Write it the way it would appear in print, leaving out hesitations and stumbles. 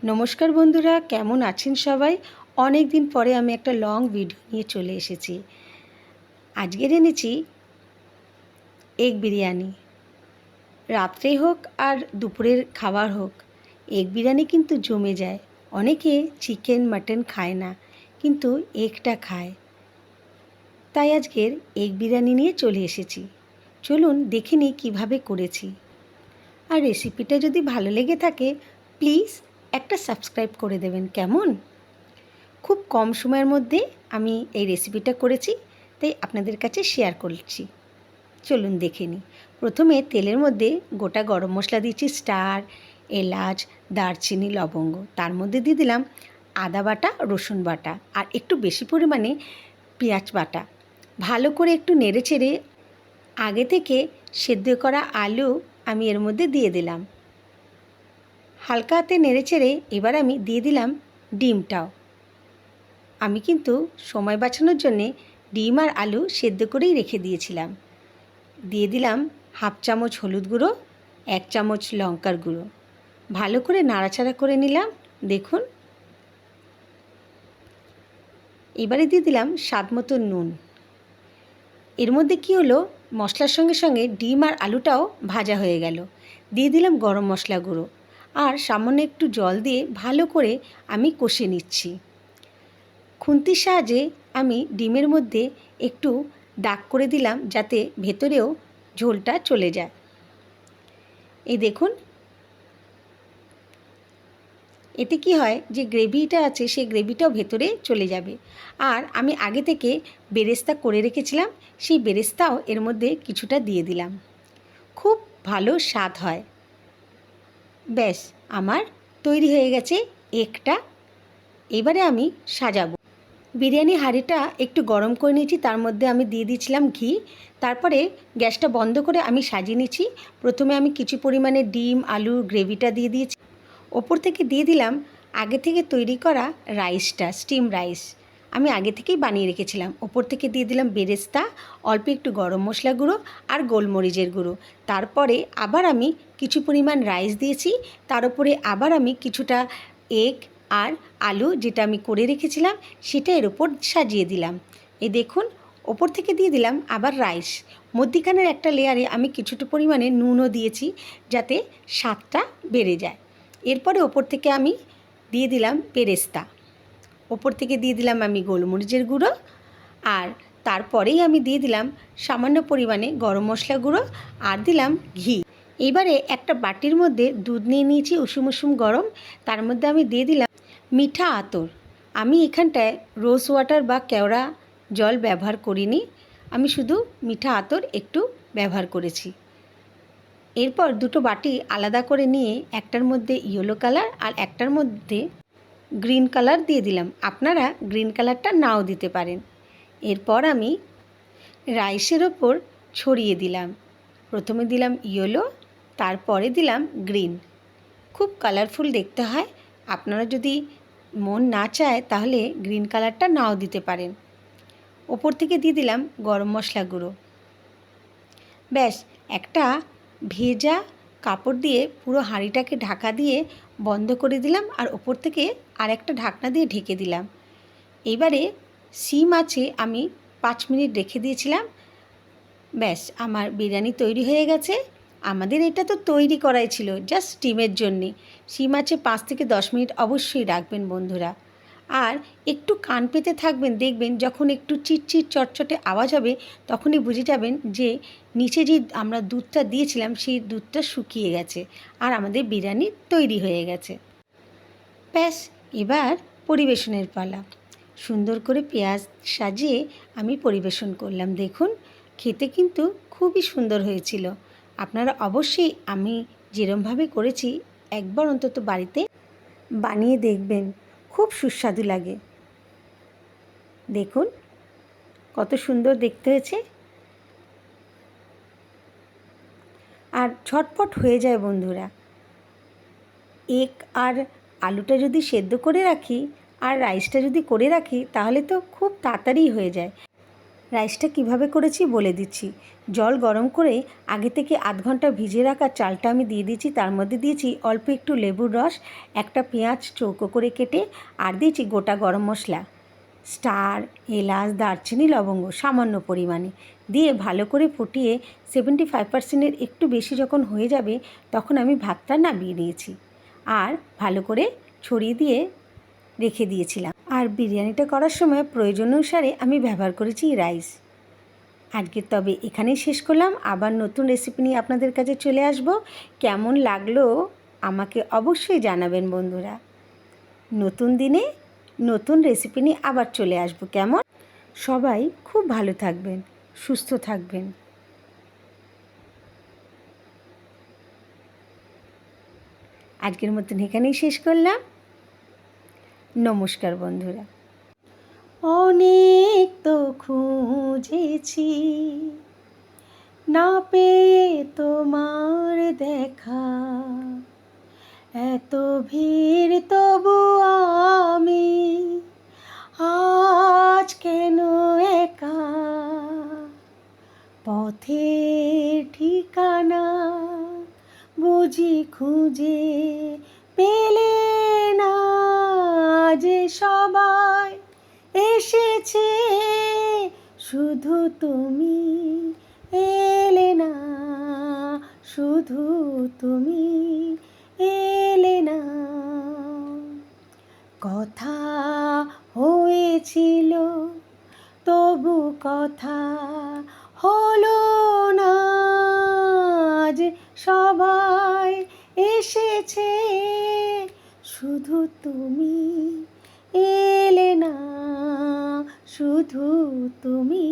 নমস্কার বন্ধুরা, কেমন আছেন সবাই? অনেক দিন পরে আমি একটা লং ভিডিও নিয়ে চলে এসেছি। আজকের এনেছি এগ বিরিয়ানি। রাত্রে হোক আর দুপুরের খাবার হোক, এগ বিরিয়ানি কিন্তু জমে যায়। অনেকে চিকেন মাটন খায় না, কিন্তু এগটা খায়। তাই আজকের এগ বিরিয়ানি নিয়ে চলে এসেছি। চলুন দেখে নিই কীভাবে করেছি। আর রেসিপিটা যদি ভালো লেগে থাকে প্লিজ একটা সাবস্ক্রাইব করে দেবেন, কেমন? খুব কম সময়ের মধ্যে আমি এই রেসিপিটা করেছি, তাই আপনাদের কাছে শেয়ার করছি। চলুন দেখে নিই। প্রথমে তেলের মধ্যে গোটা গরম মশলা দিয়েছি, স্টার, এলাচ, দারচিনি, লবঙ্গ। তার মধ্যে দিয়ে দিলাম আদা বাটা, রসুন বাটা আর একটু বেশি পরিমাণে পেঁয়াজ বাটা। ভালো করে একটু নেড়ে চেড়ে আগে থেকে সেদ্ধ করা আলু আমি এর মধ্যে দিয়ে দিলাম। হালকা হাতে নেড়ে চেড়ে এবার আমি দিয়ে দিলাম ডিমটাও। আমি কিন্তু সময় বাঁচানোর জন্যে ডিম আর আলু সেদ্ধ করেই রেখে দিয়েছিলাম। দিয়ে দিলাম হাফ চামচ হলুদ গুঁড়ো, 1 চামচ লঙ্কার গুঁড়ো। ভালো করে নাড়াচাড়া করে নিলাম। দেখুন, এবারে দিয়ে দিলাম স্বাদ মতো নুন। এর মধ্যে কী হলো, মশলার সঙ্গে সঙ্গে ডিম আর আলুটাও ভাজা হয়ে গেল। দিয়ে দিলাম গরম মশলা গুঁড়ো আর সামান্য একটু জল দিয়ে ভালো করে আমি কষে নিচ্ছি। খুন্তির সাহায্যে আমি ডিমের মধ্যে একটু দাগ করে দিলাম যাতে ভেতরেও ঝোলটা চলে যায়। এই দেখুন, এতে কি হয় যে গ্রেভিটা আছে সেই গ্রেভিটাও ভেতরে চলে যাবে। আর আমি আগে থেকে বেরেস্তা করে রেখেছিলাম, সেই বেরেস্তাও এর মধ্যে কিছুটা দিয়ে দিলাম। খুব ভালো স্বাদ হয়। ব্যাস, আমার তৈরি হয়ে গেছে এগটা। এবারে আমি সাজাবো। বিরিয়ানি হাঁড়িটা একটু গরম করে নিয়েছি, তার মধ্যে আমি দিয়ে দিয়েছিলাম ঘি। তারপরে গ্যাসটা বন্ধ করে আমি সাজিয়ে নিয়েছি। প্রথমে আমি কিছু পরিমাণে ডিম আলু গ্রেভিটা দিয়ে দিয়েছি। ওপর থেকে দিয়ে দিলাম আগে থেকে তৈরি করা রাইসটা, স্টিম রাইস আমি আগে থেকেই বানিয়ে রেখেছিলাম। ওপর থেকে দিয়ে দিলাম বেরেস্তা, অল্প একটু গরম মশলা গুঁড়ো আর গোলমরিচের গুঁড়ো। তারপরে আবার আমি কিছু পরিমাণ রাইস দিয়েছি, তার উপরে আবার আমি কিছুটা এগ আর আলু যেটা আমি করে রেখেছিলাম সেটা এর ওপর সাজিয়ে দিলাম। এই দেখুন, ওপর থেকে দিয়ে দিলাম আবার রাইস। মধ্যিখানের একটা লেয়ারে আমি কিছুটা পরিমাণে নুনও দিয়েছি যাতে স্বাদটা বেড়ে যায়। এরপরে ওপর থেকে আমি দিয়ে দিলাম বেরেস্তা, ওপর থেকে দিয়ে দিলাম আমি গোলমরিচের গুঁড়ো আর তারপরেই আমি দিয়ে দিলাম সামান্য পরিমাণে গরম মশলা গুঁড়ো আর দিলাম ঘি। এবারে একটা বাটির মধ্যে দুধ নিয়ে নিয়েছি উষুম উষুম গরম, তার মধ্যে আমি দিয়ে দিলাম মিঠা আতর। আমি এখানটায় রোজ ওয়াটার বা কেওড়া জল ব্যবহার করিনি, আমি শুধু মিঠা আতর একটু ব্যবহার করেছি। এরপর দুটো বাটি আলাদা করে নিয়ে একটার মধ্যে ইয়েলো কালার আর একটার মধ্যে গ্রিন কালার দিয়ে দিলাম। আপনারা গ্রিন কালারটা নাও দিতে পারেন। এরপর আমি রাইসের ওপর ছড়িয়ে দিলাম। প্রথমে দিলাম ইয়েলো, তারপরে দিলাম গ্রিন। খুব কালারফুল দেখতে হয়। আপনারা যদি মন না চায় তাহলে গ্রিন কালারটা নাও দিতে পারেন। ওপর থেকে দিয়ে দিলাম গরম মশলা গুঁড়ো। ব্যাস, একটা ভেজা কাপড় দিয়ে পুরো হাঁড়িটাকে ঢাকা দিয়ে বন্ধ করে দিলাম আর ওপর থেকে আর একটা ঢাকনা দিয়ে ঢেকে দিলাম। এবারে সিম আছে আমি 5 মিনিট রেখে দিয়েছিলাম। ব্যাস, আমার বিরিয়ানি তৈরি হয়ে গেছে। আমাদের এটা তো তৈরি করাই ছিল জাস্ট স্টিমের জন্যে। সিম আছে 5 থেকে 10 মিনিট অবশ্যই রাখবেন বন্ধুরা। আর একটু কান পেতে থাকবেন, দেখবেন যখন একটু চিটচিট চটচটে আওয়াজ হবে তখনই বুঝে যাবেন যে নিচে যে আমরা দুধটা দিয়েছিলাম সেই দুধটা শুকিয়ে গেছে আর আমাদের বিরিয়ানি তৈরি হয়ে গেছে। ব্যাস, এবার পরিবেশনের পালা। সুন্দর করে পেঁয়াজ সাজিয়ে আমি পরিবেশন করলাম। দেখুন, খেতে কিন্তু খুবই সুন্দর হয়েছিল। আপনারা অবশ্যই আমি যেরমভাবে করেছি একবার অন্তত বাড়িতে বানিয়ে দেখবেন, খুব সুস্বাদু লাগে। দেখুন কত সুন্দর দেখতে হয়েছে আর ঝটপট হয়ে যায় বন্ধুরা। এগ আর আলুটা যদি সেদ্ধ করে রাখি আর রাইসটা যদি করে রাখি তাহলে তো খুব তাড়াতাড়ি হয়ে যায়। রাইসটা কিভাবে করেছি বলে দিচ্ছি। জল গরম করে আগে থেকে আধ ঘন্টা ভিজিয়ে রাখা চালটা আমি দিয়ে দিয়েছি। তার মধ্যে দিয়েছি অল্প একটু লেবুর রস, একটা পেঁয়াজ চৌকো করে কেটে, আর দিয়েছি গোটা গরম মশলা, স্টার, এলাচ, দারচিনি, লবঙ্গ সামান্য পরিমাণে দিয়ে ভালো করে ফুটিয়ে 75% একটু বেশি যখন হয়ে যাবে তখন আমি ভাতটা নামিয়ে নিয়েছি আর ভালো করে ছড়িয়ে দিয়ে রেখে দিয়েছিলাম। আর বিরিয়ানিটা করার সময় প্রয়োজন অনুসারে আমি ব্যবহার করেছি রাইস। আজকে তবে এখানেই শেষ করলাম। আবার নতুন রেসিপি নিয়ে আপনাদের কাছে চলে আসব। কেমন লাগলো আমাকে অবশ্যই জানাবেন বন্ধুরা। নতুন দিনে নতুন রেসিপি নিয়ে আবার চলে আসব। কেমন? সবাই খুব ভালো থাকবেন, সুস্থ থাকবেন। আজকের মতন এখানেই শেষ করলাম। নমস্কার বন্ধুরা। অনেক তো খুঁজেছি, না পেয়ে তোমার দেখা, এত ভিড় তবু আমি আজ কেন একা, পথের ঠিকানা বুঝি খুঁজে পেলে না, যে সবাই এসেছে শুধু তুমি এলে না, শুধু তুমি এলে না। কথা হয়েছিল তবু কথা হলো না, যে সবাই এসেছে শুধু তুমি এলে না, শুধু তুমি।